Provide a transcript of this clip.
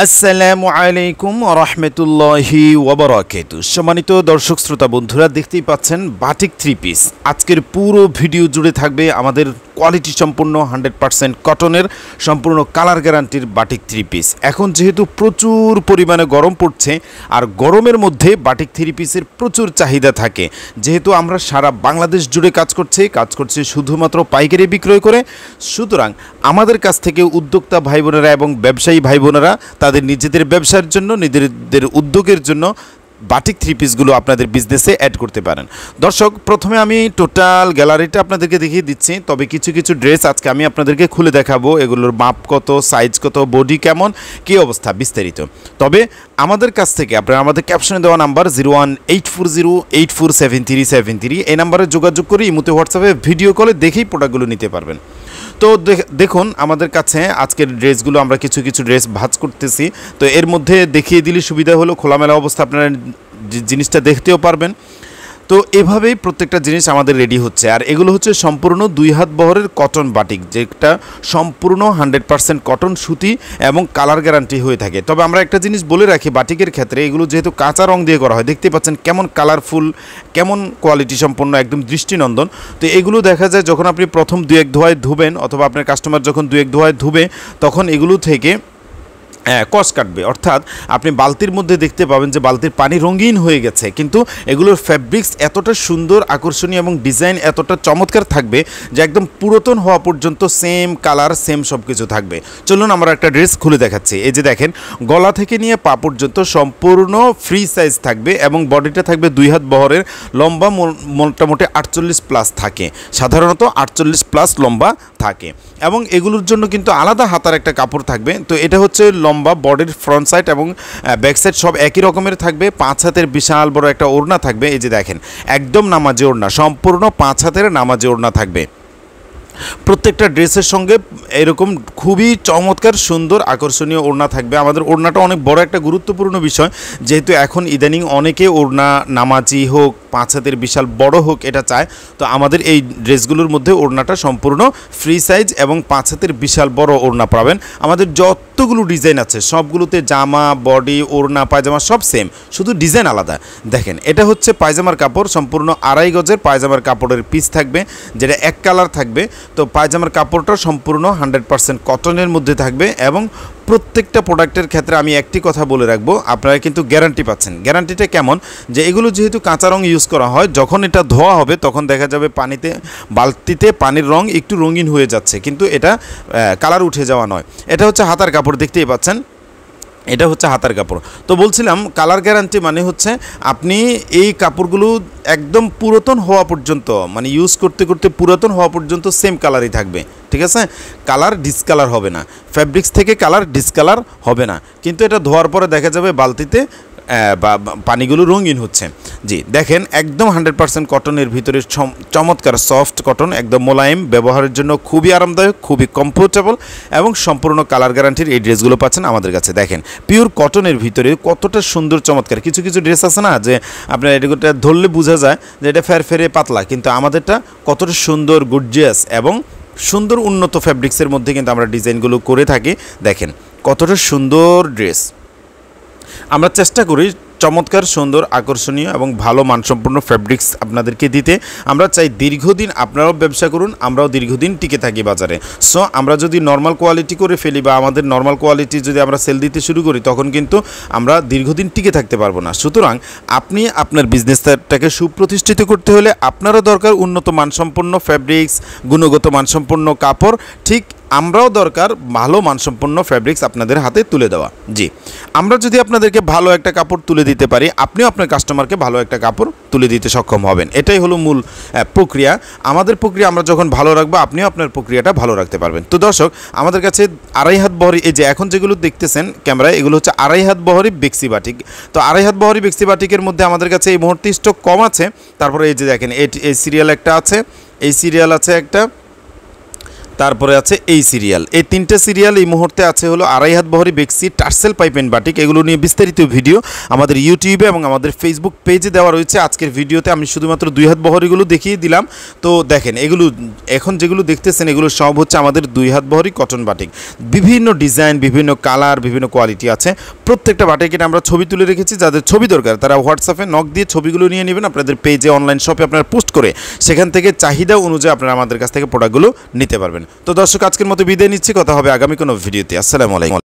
আসসালামু আলাইকুম রহমতুল্লাহি ওয়াবারাকাতু। সম্মানিত দর্শক শ্রোতা বন্ধুরা, দেখতেই পাচ্ছেন বাটিক থ্রি পিস। আজকের পুরো ভিডিও জুড়ে থাকবে আমাদের কোয়ালিটি সম্পূর্ণ 100% কটনের সম্পূর্ণ কালার গ্যারান্টির বাটিক থ্রি পিস। এখন যেহেতু প্রচুর পরিমাণে গরম পড়ছে, আর গরমের মধ্যে বাটিক থ্রি পিসের প্রচুর চাহিদা থাকে। যেহেতু আমরা সারা বাংলাদেশ জুড়ে কাজ করছি শুধুমাত্র পাইকারি বিক্রয় করে, সুতরাং আমাদের কাছ থেকে উদ্যোক্তা ভাই বোনেরা এবং ব্যবসায়ী ভাই বোনেরা তাদের নিজেদের ব্যবসার জন্য, নিজেদের উদ্যোগের জন্য বাটিক থ্রি পিসগুলো আপনাদের বিজনেসে অ্যাড করতে পারেন। দর্শক, প্রথমে আমি টোটাল গ্যালারিটা আপনাদেরকে দেখিয়ে দিচ্ছি, তবে কিছু ড্রেস আজকে আমি আপনাদেরকে খুলে দেখাবো। এগুলোর মাপ কত, সাইজ কত, বডি কেমন, কী অবস্থা বিস্তারিত। তবে আমাদের কাছ থেকে আপনারা আমাদের ক্যাপশনে দেওয়া নাম্বার 01840847373 এই নাম্বারে যোগাযোগ করে ইমোতে হোয়াটসঅ্যাপে ভিডিও কলে দেখেই প্রোডাক্টগুলো নিতে পারবেন। তো দেখুন, আমাদের কাছে আজকের ড্রেসগুলো আমরা কিছু ড্রেস ভাঁজ করতেছি। তো এর মধ্যে দেখিয়ে দিলে সুবিধা হলো, খোলামেলা অবস্থা আপনারা জিনিসটা দেখতেও পারবেন। তো এভাবেই প্রত্যেকটা জিনিস আমাদের রেডি হচ্ছে। আর এগুলো হচ্ছে সম্পূর্ণ 2 হাত বহরের কটন বাটিক, যেটা সম্পূর্ণ 100% কটন সুতি এবং কালার গ্যারান্টি হয়ে থাকে। তবে আমরা একটা জিনিস বলে রাখি, বাটিকের ক্ষেত্রে এগুলো যেহেতু কাঁচা রং দিয়ে করা হয়, দেখতে পাচ্ছেন কেমন কালারফুল, কেমন কোয়ালিটি সম্পন্ন, একদম দৃষ্টিনন্দন। তো এগুলো দেখা যায় যখন আপনি প্রথম 2-1 ধোয়ায় ধুবেন, অথবা আপনার কাস্টমার যখন 2-1 ধোয়ায় ধুবে, তখন এগুলো থেকে কস কাটবে। অর্থাৎ আপনি বালতির মধ্যে দেখতে পাবেন যে বালতির পানি রঙিন হয়ে গেছে, কিন্তু এগুলোর ফ্যাব্রিক্স এতটা সুন্দর, আকর্ষণীয় এবং ডিজাইন এতটা চমৎকার থাকবে যে একদম পুরাতন হওয়া পর্যন্ত সেম কালার, সেম সব কিছু থাকবে। চলুন আমরা একটা ড্রেস খুলে দেখাচ্ছি। এই যে দেখেন, গলা থেকে নিয়ে পা পর্যন্ত সম্পূর্ণ ফ্রি সাইজ থাকবে এবং বডিটা থাকবে 2 হাত বহরের, লম্বা মোটামুটি 48+ থাকে, সাধারণত 48+ লম্বা থাকে। এবং এগুলোর জন্য কিন্তু আলাদা হাতার একটা কাপড় থাকবে। তো এটা হচ্ছে লম্বা বডির ফ্রন্ট সাইড এবং ব্যাক সাইড সব একই রকমের থাকবে। 5 হাতের বিশাল বড় একটা ওড়না থাকবে। এই যে দেখেন, একদম নামাজি ওড়না, সম্পূর্ণ 5 হাতের নামাজি ওড়না থাকবে। প্রত্যেকটা ড্রেসের সঙ্গে এরকম খুবই চমৎকার, সুন্দর, আকর্ষণীয় ওড়না থাকবে। আমাদের ওড়নাটা অনেক বড় একটা গুরুত্বপূর্ণ বিষয়, যেহেতু এখন ইদানিং অনেকে ওড়না নামাজি হোক, 5 হাতের বিশাল বড় হোক, এটা চায়। তো আমাদের এই ড্রেসগুলোর মধ্যে ওড়নাটা সম্পূর্ণ ফ্রি সাইজ এবং 5 হাতের বিশাল বড় ওড়না পাবেন। আমাদের যতগুলো ডিজাইন আছে সবগুলোতে জামা, বডি, ওড়না, পায়জামা সব সেম, শুধু ডিজাইন আলাদা। দেখেন, এটা হচ্ছে পায়জামার কাপড়, সম্পূর্ণ 2.5 গজের পায়জামার কাপড়ের পিস থাকবে, যেটা এক কালার থাকবে। তো পায়জামার কাপড়টা সম্পূর্ণ 100% কটনের মধ্যে থাকবে। এবং প্রত্যেকটা প্রোডাক্টের ক্ষেত্রে আমি একটি কথা বলে রাখবো, আপনারা কিন্তু গ্যারান্টি পাচ্ছেন। গ্যারান্টিটা কেমন, যে এগুলো যেহেতু কাঁচা রং ইউজ করা হয়, যখন এটা ধোয়া হবে তখন দেখা যাবে বালতিতে পানির রং একটু রঙিন হয়ে যাচ্ছে, কিন্তু এটা কালার উঠে যাওয়া নয়। এটা হচ্ছে হাতার কাপড়, দেখতেই পাচ্ছেন, এটা হচ্ছে হাতার কাপড়। তো বলছিলাম কালার গ্যারান্টি মানে হচ্ছে আপনি এই কাপড়গুলো একদম পুরাতন হওয়া পর্যন্ত, মানে ইউজ করতে করতে পুরাতন হওয়া পর্যন্ত সেম কালারই থাকবে, ঠিক আছে? কালার ডিসকালার হবে না, ফ্যাব্রিক্স থেকে কালার ডিসকালার হবে না। কিন্তু এটা ধোয়ার পরে দেখা যাবে বালতিতে বা পানিগুলো রঙিন হচ্ছে। জি দেখেন, একদম 100% কটনের ভিতরে চমৎকার সফট কটন, একদম মোলায়েম, ব্যবহারের জন্য খুবই আরামদায়ক, খুবই কমফোর্টেবল এবং সম্পূর্ণ কালার গ্যারান্টির এই ড্রেসগুলো পাচ্ছেন আমাদের কাছে। দেখেন, পিওর কটনের ভিতরে কতটা সুন্দর চমৎকার। কিছু ড্রেস আছে না, যে আপনার এটা ধরলে বোঝা যায় যে এটা ফেরফেরে পাতলা, কিন্তু আমাদেরটা কতটা সুন্দর, গর্জিয়াস এবং সুন্দর উন্নত ফ্যাব্রিক্সের মধ্যে কিন্তু আমরা ডিজাইনগুলো করে থাকি। দেখেন কতটা সুন্দর ড্রেস। আমরা চেষ্টা করি চমৎকার, সুন্দর, আকর্ষণীয় এবং ভালো মানসম্পন্ন ফ্যাব্রিক্স আপনাদেরকে দিতে। আমরা চাই দীর্ঘদিন আপনারাও ব্যবসা করুন, আমরাও দীর্ঘদিন টিকে থাকি বাজারে। সো আমরা যদি নর্মাল কোয়ালিটি করে ফেলি বা আমাদের নর্মাল কোয়ালিটি যদি আমরা সেল দিতে শুরু করি, তখন কিন্তু আমরা দীর্ঘদিন টিকে থাকতে পারবো না। সুতরাং আপনি আপনার বিজনেসটাকে সুপ্রতিষ্ঠিত করতে হলে আপনারও দরকার উন্নত মানসম্পন্ন ফ্যাব্রিক্স, গুণগত মানসম্পন্ন কাপড়, ঠিক আমরাও দরকার ভালো মানসম্পন্ন ফ্যাব্রিক্স আপনাদের হাতে তুলে দেওয়া। জি, আমরা যদি আপনাদেরকে ভালো একটা কাপড় তুলে দিতে পারি, আপনিও আপনার কাস্টমারকে ভালো একটা কাপড় তুলে দিতে সক্ষম হবেন। এটাই হলো মূল প্রক্রিয়া। আমাদের প্রক্রিয়া আমরা যখন ভালো রাখবো, আপনিও আপনার প্রক্রিয়াটা ভালো রাখতে পারবেন। তো দর্শক, আমাদের কাছে 2.5 হাত বহরি, এই যে এখন যেগুলো দেখতেছেন ক্যামেরায়, এগুলো হচ্ছে 2.5 হাত বহরি বেক্সি বাটিক। তো 2.5 হাত বহরি বেক্সি বাটিকের মধ্যে আমাদের কাছে এই মুহূর্তে স্টক কম আছে। তারপরে এই যে দেখেন, এই সিরিয়াল একটা আছে, এই সিরিয়াল আছে একটা, তারপরে আছে এই সিরিয়াল, এই তিনটে সিরিয়াল এই মুহূর্তে আছে হলো 2.5 হাত বহরি বেক্সি টার্সেল পাইপ এন্ড বাটিক। এগুলো নিয়ে বিস্তারিত ভিডিও আমাদের ইউটিউবে এবং আমাদের ফেসবুক পেজে দেওয়া রয়েছে। আজকের ভিডিওতে আমি শুধুমাত্র 2 হাত বহরিগুলো দেখিয়ে দিলাম। তো দেখেন এগুলো এখন যেগুলো দেখতেছেন এগুলো সব হচ্ছে আমাদের 2 হাত বহরি কটন বাটিক। বিভিন্ন ডিজাইন, বিভিন্ন কালার, বিভিন্ন কোয়ালিটি আছে। প্রত্যেকটা বাটিকের আমরা ছবি তুলে রেখেছি। যাদের ছবি দরকার তারা হোয়াটসঅ্যাপে নক দিয়ে ছবিগুলো নিয়ে নেবেন। আপনাদের পেজে অনলাইন শপে আপনারা পোস্ট করে সেখান থেকে চাহিদা অনুযায়ী আপনারা আমাদের কাছ থেকে প্রোডাক্টগুলো নিতে পারবেন। তো দর্শক, আজকের মতো বিদায় নিচ্ছি। কথা হবে আগামী কোনো ভিডিওতে। আসসালামু আলাইকুম।